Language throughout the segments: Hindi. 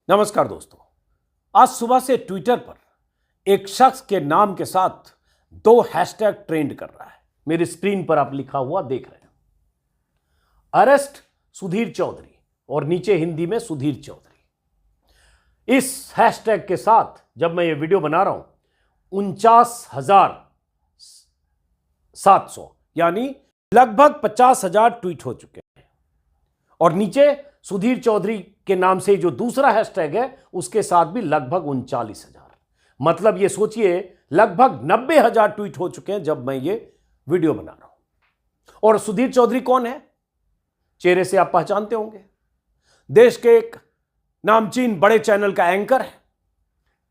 नमस्कार दोस्तों। आज सुबह से ट्विटर पर एक शख्स के नाम के साथ दो हैशटैग ट्रेंड कर रहा है। मेरी स्क्रीन पर आप लिखा हुआ देख रहे हैं, अरेस्ट सुधीर चौधरी, और नीचे हिंदी में सुधीर चौधरी। इस हैशटैग के साथ जब मैं ये वीडियो बना रहा हूं 49,700 यानी लगभग 50,000 ट्वीट हो चुके हैं, और नीचे सुधीर चौधरी के नाम से जो दूसरा हैशटैग है उसके साथ भी लगभग 39,000। मतलब ये सोचिए लगभग 90,000 ट्वीट हो चुके हैं जब मैं ये वीडियो बना रहा हूं। और सुधीर चौधरी कौन है? चेहरे से आप पहचानते होंगे। देश के एक नामचीन बड़े चैनल का एंकर है।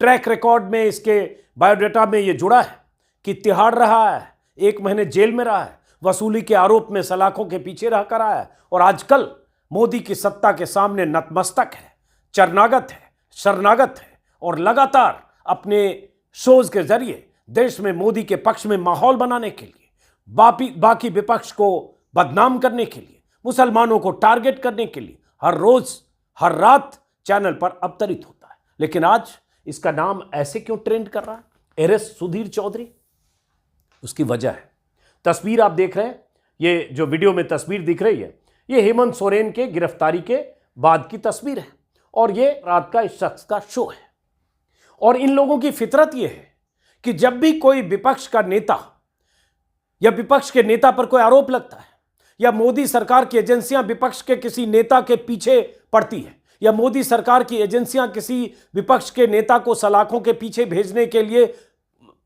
ट्रैक रिकॉर्ड में इसके बायोडाटा में यह जुड़ा है कि तिहाड़ रहा है, 1 महीने जेल में रहा है, वसूली के आरोप में सलाखों के पीछे रह कर आया है, और आजकल मोदी की सत्ता के सामने नतमस्तक है, शरणागत है, और लगातार अपने शोज के जरिए देश में मोदी के पक्ष में माहौल बनाने के लिए, बाकी विपक्ष को बदनाम करने के लिए, मुसलमानों को टारगेट करने के लिए हर रोज हर रात चैनल पर अवतरित होता है। लेकिन आज इसका नाम ऐसे क्यों ट्रेंड कर रहा है, अरेस्ट सुधीर चौधरी? उसकी वजह है, तस्वीर आप देख रहे हैं, ये जो वीडियो में तस्वीर दिख रही है ये हेमंत सोरेन के गिरफ्तारी के बाद की तस्वीर है, और ये रात का इस शख्स का शो है। और इन लोगों की फितरत ये है कि जब भी कोई विपक्ष का नेता या विपक्ष के नेता पर कोई आरोप लगता है, या मोदी सरकार की एजेंसियां विपक्ष के किसी नेता के पीछे पड़ती है, या मोदी सरकार की एजेंसियां किसी विपक्ष के नेता को सलाखों के पीछे भेजने के लिए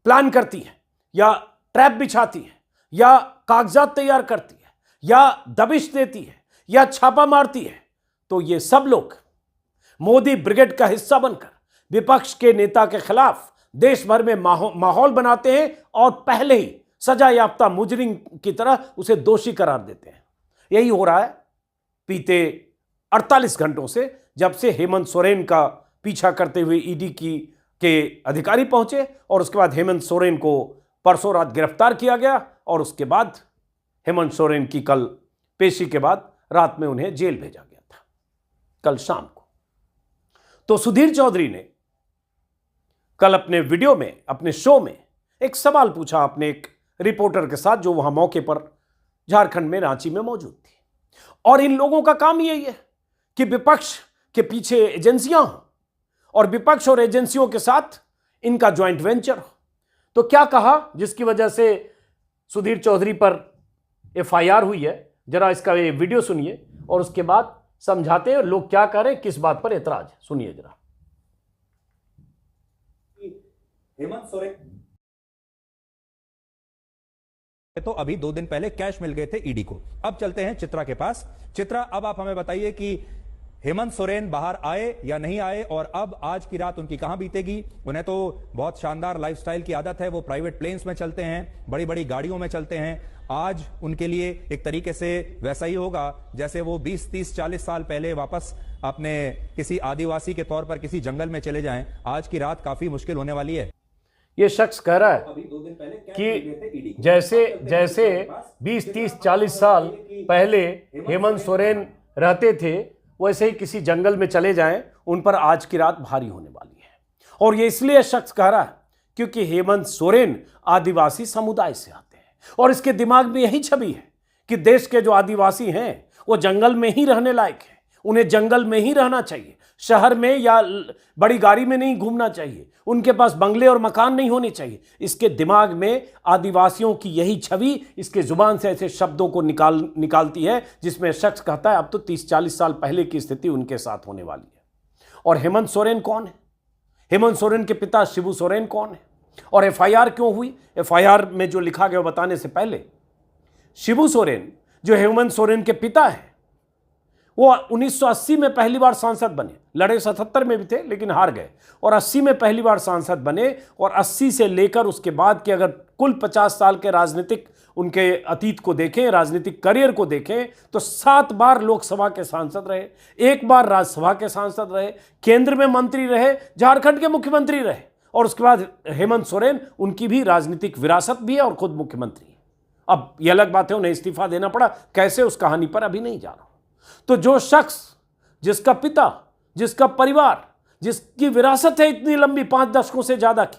प्लान करती है, या ट्रैप बिछाती है, या कागजात तैयार करती है, या दबिश देती है, या छापा मारती है, तो ये सब लोग मोदी ब्रिगेड का हिस्सा बनकर विपक्ष के नेता के खिलाफ देश भर में माहौल बनाते हैं, और पहले ही सजा याफ्ता मुजरिम की तरह उसे दोषी करार देते हैं। यही हो रहा है बीते 48 घंटों से, जब से हेमंत सोरेन का पीछा करते हुए ईडी के अधिकारी पहुंचे, और उसके बाद हेमंत सोरेन को परसों रात गिरफ्तार किया गया, और उसके बाद हेमंत सोरेन की कल पेशी के बाद रात में उन्हें जेल भेजा गया था, कल शाम को। तो सुधीर चौधरी ने कल अपने वीडियो में, अपने शो में एक सवाल पूछा अपने एक रिपोर्टर के साथ, जो वहां मौके पर झारखंड में रांची में मौजूद थी। और इन लोगों का काम यही है कि विपक्ष के पीछे एजेंसियां हो, और विपक्ष और एजेंसियों के साथ इनका ज्वाइंट वेंचर हो। तो क्या कहा जिसकी वजह से सुधीर चौधरी पर एफआईआर हुई है, जरा इसका ये वीडियो सुनिए, और उसके बाद समझाते हैं लोग क्या कह रहे हैं, किस बात पर एतराज है। सुनिए जरा। हेमंत सोरेन तो अभी 2 दिन पहले कैश मिल गए थे ईडी को। अब चलते हैं चित्रा के पास। चित्रा, अब आप हमें बताइए कि हेमंत सोरेन बाहर आए या नहीं आए, और अब आज की रात उनकी कहां बीतेगी? उन्हें तो बहुत शानदार लाइफस्टाइल की आदत है, वो प्राइवेट प्लेन्स में चलते हैं, बड़ी बड़ी गाड़ियों में चलते हैं। आज उनके लिए एक तरीके से वैसा ही होगा जैसे वो 20, 30, 40 साल पहले वापस अपने किसी आदिवासी के तौर पर किसी जंगल में चले जाएं। आज की रात काफी मुश्किल होने वाली है। ये शख्स कह रहा है कि जैसे 20, 30, 40 साल पहले हेमंत सोरेन रहते थे, वैसे ही किसी जंगल में चले जाएं, उन पर आज की रात भारी होने वाली है। और ये इसलिए शख्स कह रहा है क्योंकि हेमंत सोरेन आदिवासी समुदाय से आते हैं, और इसके दिमाग में यही छवि है कि देश के जो आदिवासी हैं वो जंगल में ही रहने लायक हैं, उन्हें जंगल में ही रहना चाहिए, शहर में या बड़ी गाड़ी में नहीं घूमना चाहिए, उनके पास बंगले और मकान नहीं होने चाहिए। इसके दिमाग में आदिवासियों की यही छवि इसके जुबान से ऐसे शब्दों को निकालती है, जिसमें शख्स कहता है अब तो 30-40 साल पहले की स्थिति उनके साथ होने वाली है। और हेमंत सोरेन कौन है? हेमंत सोरेन के पिता शिबू सोरेन कौन है, और एफआईआर क्यों हुई? एफआईआर में जो लिखा गया बताने से पहले, शिबू सोरेन जो हेमंत सोरेन के पिता है, वो 1980 में पहली बार सांसद बने। लड़े 77 में भी थे लेकिन हार गए, और 80 में पहली बार सांसद बने, और 80 से लेकर उसके बाद के अगर कुल 50 साल के राजनीतिक उनके अतीत को देखें, राजनीतिक करियर को देखें, तो 7 बार लोकसभा के सांसद रहे, 1 बार राज्यसभा के सांसद रहे, केंद्र में मंत्री रहे, झारखंड के मुख्यमंत्री रहे, और उसके बाद हेमंत सोरेन उनकी भी राजनीतिक विरासत भी है और खुद मुख्यमंत्री है। अब यह अलग बात है उन्हें इस्तीफा देना पड़ा, कैसे उस कहानी पर अभी नहीं जा रहा हूं। तो जो शख्स, जिसका पिता, जिसका परिवार जिसकी विरासत है इतनी लंबी 5 दशकों से ज्यादा की,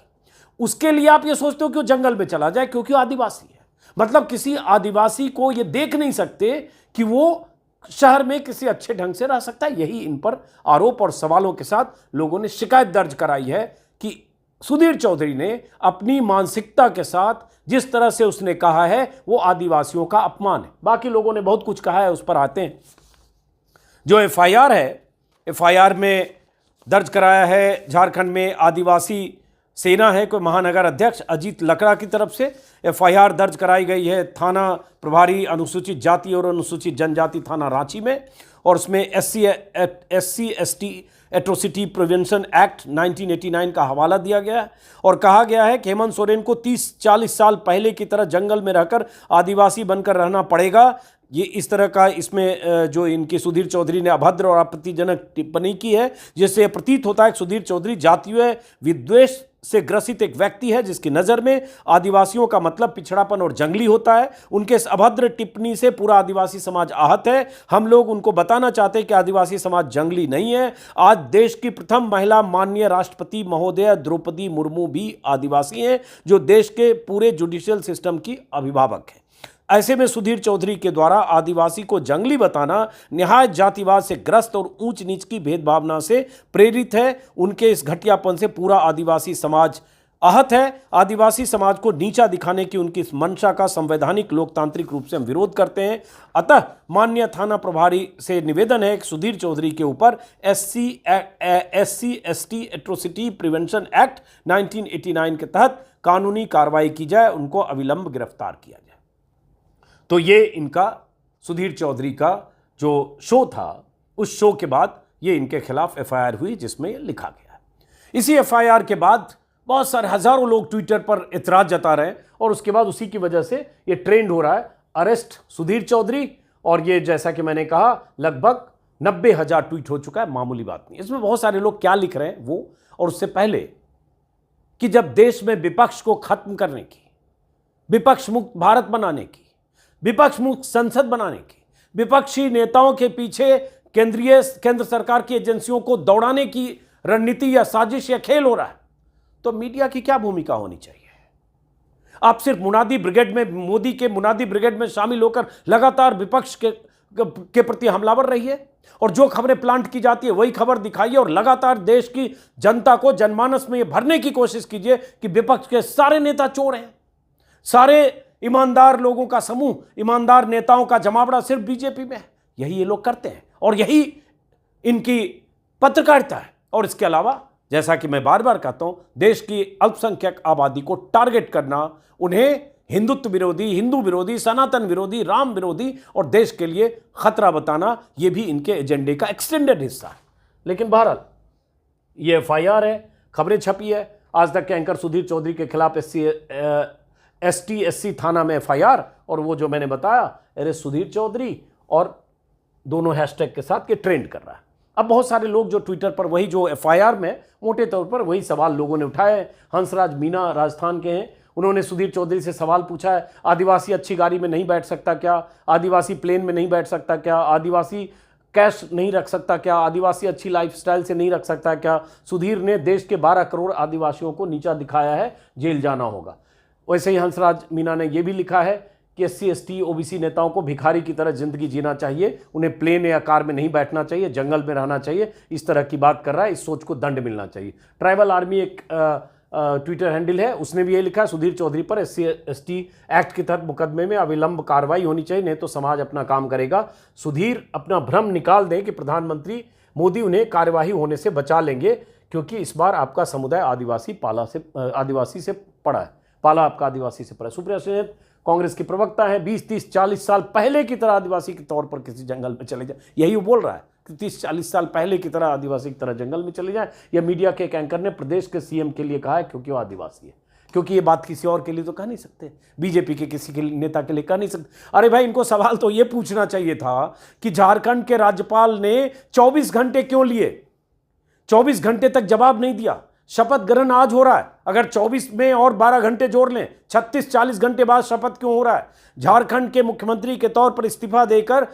उसके लिए आप ये सोचते हो कि वो जंगल में चला जाए क्योंकि वो आदिवासी है। मतलब किसी आदिवासी को ये देख नहीं सकते कि वो शहर में किसी अच्छे ढंग से रह सकता है। यही इन पर आरोप और सवालों के साथ लोगों ने शिकायत दर्ज कराई है कि सुधीर चौधरी ने अपनी मानसिकता के साथ जिस तरह से उसने कहा है वो आदिवासियों का अपमान है। बाकी लोगों ने बहुत कुछ कहा है, उस पर आते हैं। जो एफआईआर है, एफआईआर में दर्ज कराया है झारखंड में आदिवासी सेना है कोई महानगर अध्यक्ष अजीत लकड़ा की तरफ से एफआईआर दर्ज कराई गई है थाना प्रभारी अनुसूचित जाति और अनुसूचित जनजाति थाना रांची में, और उसमें SC ST atrocity prevention act 1989 का हवाला दिया गया है और कहा गया है कि हेमंत सोरेन को 30-40 साल पहले की तरह जंगल में रहकर आदिवासी बनकर रहना पड़ेगा। ये इस तरह का इसमें जो इनके सुधीर चौधरी ने अभद्र और आपत्तिजनक टिप्पणी की है, जिससे प्रतीत होता है कि सुधीर चौधरी जातीय विद्वेष से ग्रसित एक व्यक्ति है जिसकी नज़र में आदिवासियों का मतलब पिछड़ापन और जंगली होता है। उनके इस अभद्र टिप्पणी से पूरा आदिवासी समाज आहत है। हम लोग उनको बताना चाहते हैं कि आदिवासी समाज जंगली नहीं है। आज देश की प्रथम महिला माननीय राष्ट्रपति महोदया द्रौपदी मुर्मू भी आदिवासी हैं, जो देश के पूरे जुडिशियल सिस्टम की अभिभावक हैं। ऐसे में सुधीर चौधरी के द्वारा आदिवासी को जंगली बताना निहायत जातिवाद से ग्रस्त और ऊंच नीच की भेदभावना से प्रेरित है। उनके इस घटियापन से पूरा आदिवासी समाज आहत है। आदिवासी समाज को नीचा दिखाने की उनकी इस मंशा का संवैधानिक लोकतांत्रिक रूप से हम विरोध करते हैं। अतः माननीय थाना प्रभारी से निवेदन है कि सुधीर चौधरी के ऊपर SC ST atrocity prevention act 1989 के तहत कानूनी कार्रवाई की जाए, उनको अविलंब गिरफ्तार किया जाए। तो ये इनका सुधीर चौधरी का जो शो था, उस शो के बाद ये इनके खिलाफ एफआईआर हुई जिसमें ये लिखा गया है। इसी एफआईआर के बाद बहुत सारे हजारों लोग ट्विटर पर इतराज जता रहे हैं और उसके बाद उसी की वजह से ये ट्रेंड हो रहा है अरेस्ट सुधीर चौधरी। और ये जैसा कि मैंने कहा लगभग 90,000 ट्वीट हो चुका है, मामूली बात नहीं। इसमें बहुत सारे लोग क्या लिख रहे हैं वो, और उससे पहले कि जब देश में विपक्ष को खत्म करने की, विपक्ष मुक्त भारत बनाने की, विपक्ष मुक्त संसद बनाने की, विपक्षी नेताओं के पीछे केंद्र सरकार की एजेंसियों को दौड़ाने की रणनीति या साजिश या खेल हो रहा है, तो मीडिया की क्या भूमिका होनी चाहिए? आप सिर्फ मुनादी ब्रिगेड में, मोदी के मुनादी ब्रिगेड में शामिल होकर लगातार विपक्ष के प्रति हमलावर रहिए और जो खबरें प्लांट की जाती है वही खबर दिखाइए और लगातार देश की जनता को जनमानस में यह भरने की कोशिश कीजिए कि विपक्ष के सारे नेता चोर हैं, सारे ईमानदार लोगों का समूह, ईमानदार नेताओं का जमावड़ा सिर्फ बीजेपी में है। यही ये लोग करते हैं और यही इनकी पत्रकारिता है। और इसके अलावा जैसा कि मैं बार बार कहता हूं, देश की अल्पसंख्यक आबादी को टारगेट करना, उन्हें हिंदुत्व विरोधी, हिंदू विरोधी, सनातन विरोधी, राम विरोधी और देश के लिए खतरा बताना, यह भी इनके एजेंडे का एक्सटेंडेड हिस्सा है। लेकिन बहरहाल ये एफआईआर है, खबरें छपी है। आज तक के एंकर सुधीर चौधरी के खिलाफ ST SC थाना में एफआईआर, और वो जो मैंने बताया अरे सुधीर चौधरी और दोनों हैशटैग के साथ के ट्रेंड कर रहा है। अब बहुत सारे लोग जो ट्विटर पर वही जो एफआईआर में मोटे तौर पर वही सवाल लोगों ने उठाए हैं। हंसराज मीना राजस्थान के हैं, उन्होंने सुधीर चौधरी से सवाल पूछा है, आदिवासी अच्छी गाड़ी में नहीं बैठ सकता क्या? आदिवासी प्लेन में नहीं बैठ सकता क्या? आदिवासी कैश नहीं रख सकता क्या? आदिवासी अच्छी लाइफस्टाइल से नहीं रख सकता क्या? सुधीर ने देश के 12 करोड़ आदिवासियों को नीचा दिखाया है, जेल जाना होगा। वैसे ही हंसराज मीना ने यह भी लिखा है कि SC ST OBC नेताओं को भिखारी की तरह जिंदगी जीना चाहिए, उन्हें प्लेन या कार में नहीं बैठना चाहिए, जंगल में रहना चाहिए। इस तरह की बात कर रहा है, इस सोच को दंड मिलना चाहिए। ट्राइबल आर्मी एक ट्विटर हैंडल है, उसने भी ये लिखा है, सुधीर चौधरी पर SC ST एक्ट के तहत मुकदमे में अविलंब कार्रवाई होनी चाहिए, नहीं तो समाज अपना काम करेगा। सुधीर अपना भ्रम निकाल दें कि प्रधानमंत्री मोदी उन्हें कार्यवाही होने से बचा लेंगे, क्योंकि इस बार आपका समुदाय आदिवासी से पड़ा है, पाला आपका आदिवासी से पड़ा है। सुप्रिया सुले कांग्रेस की प्रवक्ता है, 20, 30, 40 साल पहले की तरह आदिवासी के तौर पर किसी जंगल में चले जाए, यही वो बोल रहा है कि 30-40 साल पहले की तरह आदिवासी की तरह जंगल में चले जाए। यह मीडिया के एक एंकर ने प्रदेश के CM के लिए कहा है, क्योंकि वो आदिवासी है। क्योंकि ये बात किसी और के लिए तो कह नहीं सकते, बीजेपी के किसी के नेता के लिए कह नहीं सकते। अरे भाई, इनको सवाल तो ये पूछना चाहिए था कि झारखंड के राज्यपाल ने 24 घंटे क्यों लिए? 24 घंटे तक जवाब नहीं दिया। शपथ ग्रहण आज हो रहा है, अगर 24 में और 12 घंटे जोड़ लें, 36-40 घंटे बाद शपथ क्यों हो रहा है? झारखंड के मुख्यमंत्री के तौर पर इस्तीफा देकर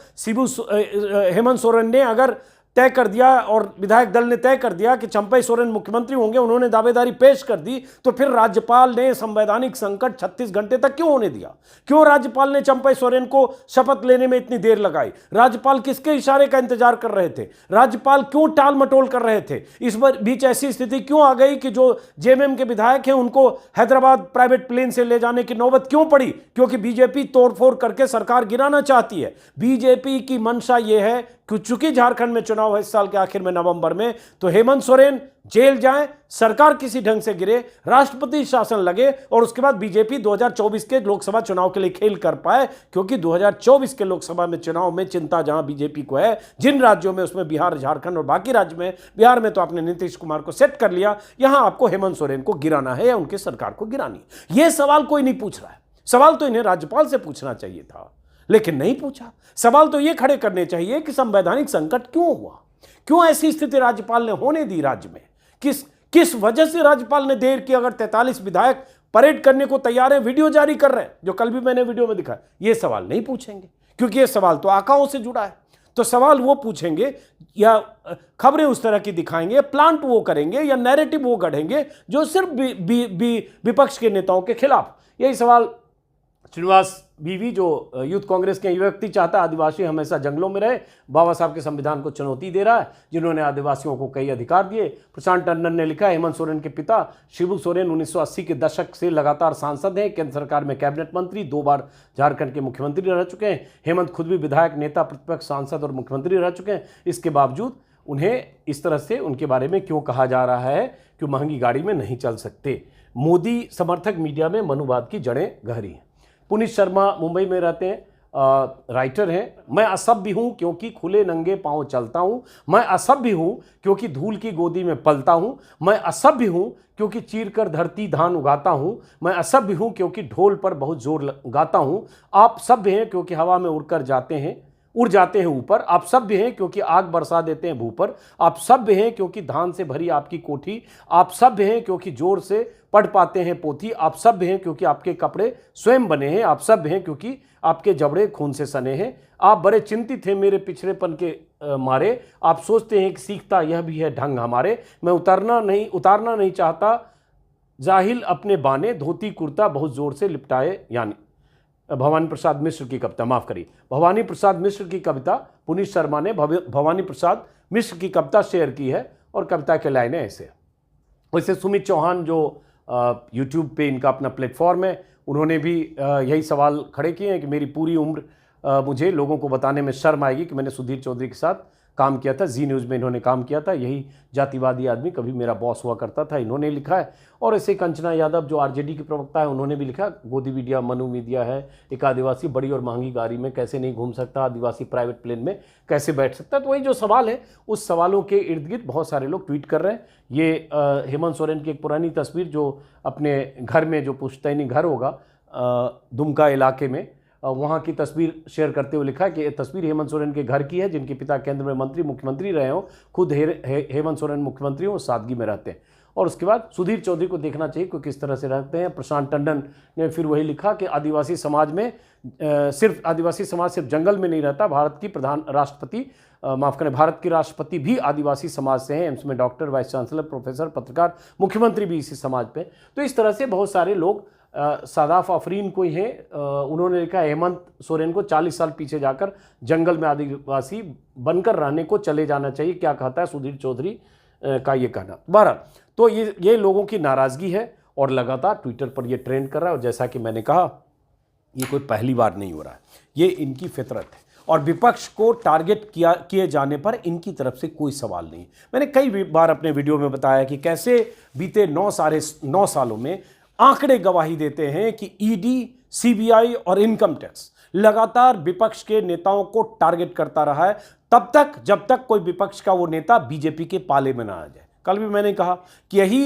हेमंत सोरेन ने अगर तय कर दिया और विधायक दल ने तय कर दिया कि चंपई सोरेन मुख्यमंत्री होंगे, उन्होंने दावेदारी पेश कर दी, तो फिर राज्यपाल ने संवैधानिक संकट 36 घंटे तक क्यों होने दिया? क्यों राज्यपाल ने चंपई सोरेन को शपथ लेने में इतनी देर लगाई? राज्यपाल किसके इशारे का इंतजार कर रहे थे? राज्यपाल क्यों टाल मटोल कर रहे थे? इस बीच ऐसी स्थिति क्यों आ गई कि जो जेएमएम के विधायक हैं उनको हैदराबाद प्राइवेट प्लेन से ले जाने की नौबत क्यों पड़ी? क्योंकि बीजेपी तोड़फोड़ करके सरकार गिराना चाहती है। बीजेपी की मंशा यह है कि चूंकि झारखंड में चुनाव है इस साल के आखिर में नवंबर में, तो हेमंत सोरेन जेल जाएं, सरकार किसी ढंग से गिरे, राष्ट्रपति शासन लगे और उसके बाद बीजेपी 2024 के लोकसभा चुनाव के लिए खेल कर पाए। क्योंकि 2024 के लोकसभा में चुनाव में चिंता जहां बीजेपी को है, जिन राज्यों में, उसमें बिहार, झारखंड और बाकी राज्य में, बिहार में तो आपने नीतीश कुमार को सेट कर लिया, यहां आपको हेमंत सोरेन को गिराना है या उनकी सरकार को गिरानी है। यह सवाल कोई नहीं पूछ रहा है। सवाल तो इन्हें राज्यपाल से पूछना चाहिए था, लेकिन नहीं पूछा। सवाल तो यह खड़े करने चाहिए कि संवैधानिक संकट क्यों हुआ, क्यों ऐसी स्थिति राज्यपाल ने होने दी राज्य में, किस वजह से राज्यपाल ने देर की? अगर 43 विधायक परेड करने को तैयार है, वीडियो जारी कर रहे हैं, जो कल भी मैंने वीडियो में दिखाया, यह सवाल नहीं पूछेंगे क्योंकि यह सवाल तो आकाओं से जुड़ा है। तो सवाल वो पूछेंगे या खबरें उस तरह की दिखाएंगे, प्लांट वो करेंगे या नैरेटिव वो गढ़ेंगे जो सिर्फ विपक्ष के नेताओं के खिलाफ। यही सवाल श्रीनिवास बीवी, जो यूथ कांग्रेस के व्यक्ति चाहता है आदिवासी हमेशा जंगलों में रहे, बाबा साहब के संविधान को चुनौती दे रहा है, जिन्होंने आदिवासियों को कई अधिकार दिए। प्रशांत टंडन ने लिखा, हेमंत सोरेन के पिता शिबू सोरेन 1980 के दशक से लगातार सांसद हैं, केंद्र सरकार में कैबिनेट मंत्री, 2 बार झारखंड के मुख्यमंत्री रह चुके हैं। हेमंत खुद भी विधायक, नेता, प्रतिपक्ष, सांसद और मुख्यमंत्री रह चुके हैं। इसके बावजूद उन्हें इस तरह से उनके बारे में क्यों कहा जा रहा है कि महंगी गाड़ी में नहीं चल सकते? मोदी समर्थक मीडिया में मनुवाद की जड़ें गहरी हैं। पुनीत शर्मा मुंबई में रहते हैं, राइटर हैं। मैं असभ्य हूं क्योंकि खुले नंगे पांव चलता हूं। मैं असभ्य हूं क्योंकि धूल की गोदी में पलता हूं। मैं असभ्य हूं क्योंकि चीर कर धरती धान उगाता हूं। मैं असभ्य हूं क्योंकि ढोल पर बहुत जोर गाता हूं। आप सभ्य हैं क्योंकि हवा में उड़ जाते हैं ऊपर। आप सभ्य हैं क्योंकि आग बरसा देते हैं भू पर। आप सभ्य हैं क्योंकि धान से भरी आपकी कोठी। आप सभ्य हैं क्योंकि जोर से पढ़ पाते हैं पोथी। आप सभ्य हैं क्योंकि आपके कपड़े स्वयं बने हैं। आप सभ्य हैं क्योंकि आपके जबड़े खून से सने हैं। आप बड़े चिंतित हैं मेरे पिछड़ेपन के मारे। आप सोचते हैं कि सीखता यह भी है ढंग हमारे। मैं उतारना नहीं चाहता जाहिल अपने बाने, धोती कुर्ता बहुत जोर से लिपटाए। यानी भवानी प्रसाद मिश्र की कविता, माफ करिए, भवानी प्रसाद मिश्र की कविता पुनीत शर्मा ने भवानी प्रसाद मिश्र की कविता शेयर की है और कविता के लाइनें ऐसे। वैसे सुमित चौहान जो यूट्यूब पे इनका अपना प्लेटफॉर्म है, उन्होंने भी यही सवाल खड़े किए हैं कि मेरी पूरी उम्र मुझे लोगों को बताने में शर्म आएगी कि मैंने सुधीर चौधरी के साथ काम किया था। जी न्यूज़ में इन्होंने काम किया था। यही जातिवादी आदमी कभी मेरा बॉस हुआ करता था, इन्होंने लिखा है। और ऐसे कंचना यादव जो आरजेडी की प्रवक्ता है, उन्होंने भी लिखा, गोदी मीडिया मनु मीडिया है, एक आदिवासी बड़ी और महंगी गाड़ी में कैसे नहीं घूम सकता, आदिवासी प्राइवेट प्लेन में कैसे बैठ सकता है। तो वही जो सवाल है, उस सवालों के इर्द गिर्द बहुत सारे लोग ट्वीट कर रहे हैं। ये हेमंत सोरेन की एक पुरानी तस्वीर जो अपने घर में, जो पुश्तैनी घर होगा दुमका इलाके में, वहाँ की तस्वीर शेयर करते हुए लिखा कि ये तस्वीर हेमंत सोरेन के घर की है, जिनके पिता केंद्र में मंत्री मुख्यमंत्री रहे हों। खुद हेमंत सोरेन मुख्यमंत्री हों, सादगी में रहते हैं। और उसके बाद सुधीर चौधरी को देखना चाहिए कि किस तरह से रहते हैं। प्रशांत टंडन ने फिर वही लिखा कि आदिवासी समाज में आदिवासी समाज सिर्फ जंगल में नहीं रहता। भारत की राष्ट्रपति भी आदिवासी समाज से हैं। एम्स में डॉक्टर, वाइस चांसलर, प्रोफेसर, पत्रकार, मुख्यमंत्री भी इसी समाज पे। तो इस तरह से बहुत सारे लोग, सादाफ आफरीन कोई हैं, उन्होंने लिखा हेमंत सोरेन को 40 साल पीछे जाकर जंगल में आदिवासी बनकर रहने को चले जाना चाहिए। क्या कहता है सुधीर चौधरी का ये कहना। 12 तो ये लोगों की नाराज़गी है और लगातार ट्विटर पर ये ट्रेंड कर रहा है। और जैसा कि मैंने कहा, ये कोई पहली बार नहीं हो रहा है, ये इनकी फितरत है। और विपक्ष को टारगेट किए जाने पर इनकी तरफ से कोई सवाल नहीं। मैंने कई बार अपने वीडियो में बताया कि कैसे बीते 9 सालों में आंकड़े गवाही देते हैं कि ईडी, सीबीआई और इनकम टैक्स लगातार विपक्ष के नेताओं को टारगेट करता रहा है, तब तक जब तक कोई विपक्ष का वो नेता बीजेपी के पाले में ना आ जाए। कल भी मैंने कहा कि यही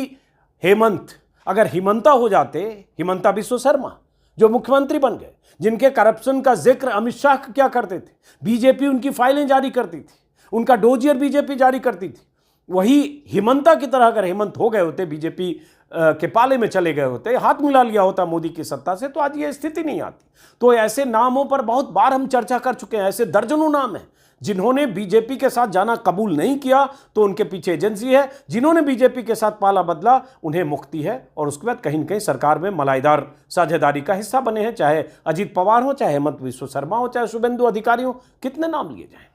हेमंत, अगर हिमंता हो जाते, हिमंता बिस्वा शर्मा जो मुख्यमंत्री बन गए, जिनके करप्शन का जिक्र अमित शाह क्या करते थे, बीजेपी उनकी फाइलें जारी करती थी, उनका डोजियर बीजेपी जारी करती थी, वही हिमंता की तरह अगर हेमंत हो गए होते, बीजेपी के पाले में चले गए होते, हाथ मिला लिया होता मोदी की सत्ता से, तो आज ये स्थिति नहीं आती। तो ऐसे नामों पर बहुत बार हम चर्चा कर चुके हैं। ऐसे दर्जनों नाम हैं जिन्होंने बीजेपी के साथ जाना कबूल नहीं किया तो उनके पीछे एजेंसी है, जिन्होंने बीजेपी के साथ पाला बदला उन्हें मुक्ति है, और उसके बाद कहीं न कहीं सरकार में मलाईदार साझेदारी का हिस्सा बने हैं, चाहे अजीत पवार हो, चाहे हेमंत बिस्वा शर्मा हो, चाहे शुभेंदु अधिकारी हो, कितने नाम लिए जाएं।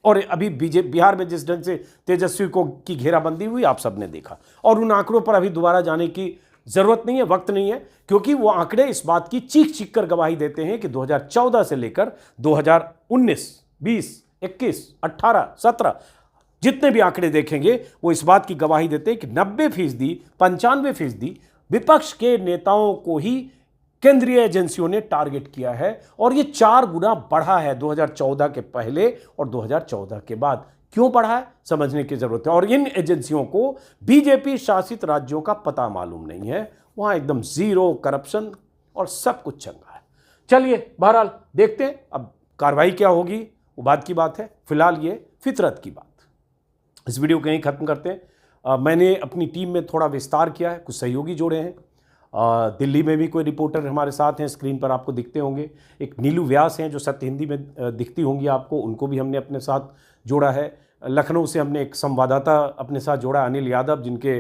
और अभी बिहार में जिस ढंग से तेजस्वी को की घेराबंदी हुई आप सबने देखा, और उन आंकड़ों पर अभी दोबारा जाने की जरूरत नहीं है, वक्त नहीं है, क्योंकि वो आंकड़े इस बात की चीख चीख कर गवाही देते हैं कि 2014 से लेकर 2019, 20, 21, 18, 17 जितने भी आंकड़े देखेंगे वो इस बात की गवाही देते हैं कि 90%, 95% विपक्ष के नेताओं को ही केंद्रीय एजेंसियों ने टारगेट किया है, और ये 4 गुना बढ़ा है 2014 के पहले और 2014 के बाद। क्यों बढ़ा है समझने की जरूरत है, और इन एजेंसियों को बीजेपी शासित राज्यों का पता मालूम नहीं है, वहां एकदम जीरो करप्शन और सब कुछ चंगा है। चलिए बहरहाल देखते हैं अब कार्रवाई क्या होगी, वो बात की बात है, फिलहाल ये फितरत की बात। इस वीडियो को यहीं खत्म करते हैं। मैंने अपनी टीम में थोड़ा विस्तार किया है, कुछ सहयोगी जोड़े हैं। दिल्ली में भी कोई रिपोर्टर हमारे साथ हैं, स्क्रीन पर आपको दिखते होंगे। एक नीलू व्यास हैं जो सत्य हिंदी में दिखती होंगी आपको, उनको भी हमने अपने साथ जोड़ा है। लखनऊ से हमने एक संवाददाता अपने साथ जोड़ा, अनिल यादव, जिनके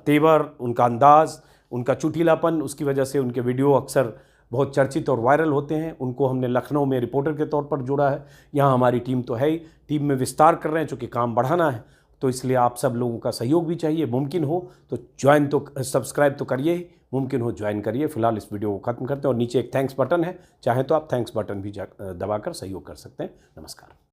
तेवर, उनका अंदाज़, उनका चुटीलापन, उसकी वजह से उनके वीडियो अक्सर बहुत चर्चित और वायरल होते हैं, उनको हमने लखनऊ में रिपोर्टर के तौर पर जोड़ा है। यहाँ हमारी टीम तो है ही, टीम में विस्तार कर रहे हैं चूँकि काम बढ़ाना है, तो इसलिए आप सब लोगों का सहयोग भी चाहिए। मुमकिन हो तो ज्वाइन तो सब्सक्राइब तो करिए ही, मुमकिन हो ज्वाइन करिए। फिलहाल इस वीडियो को खत्म करते हैं, और नीचे एक थैंक्स बटन है, चाहे तो आप थैंक्स बटन भी दबाकर सहयोग कर सकते हैं। नमस्कार।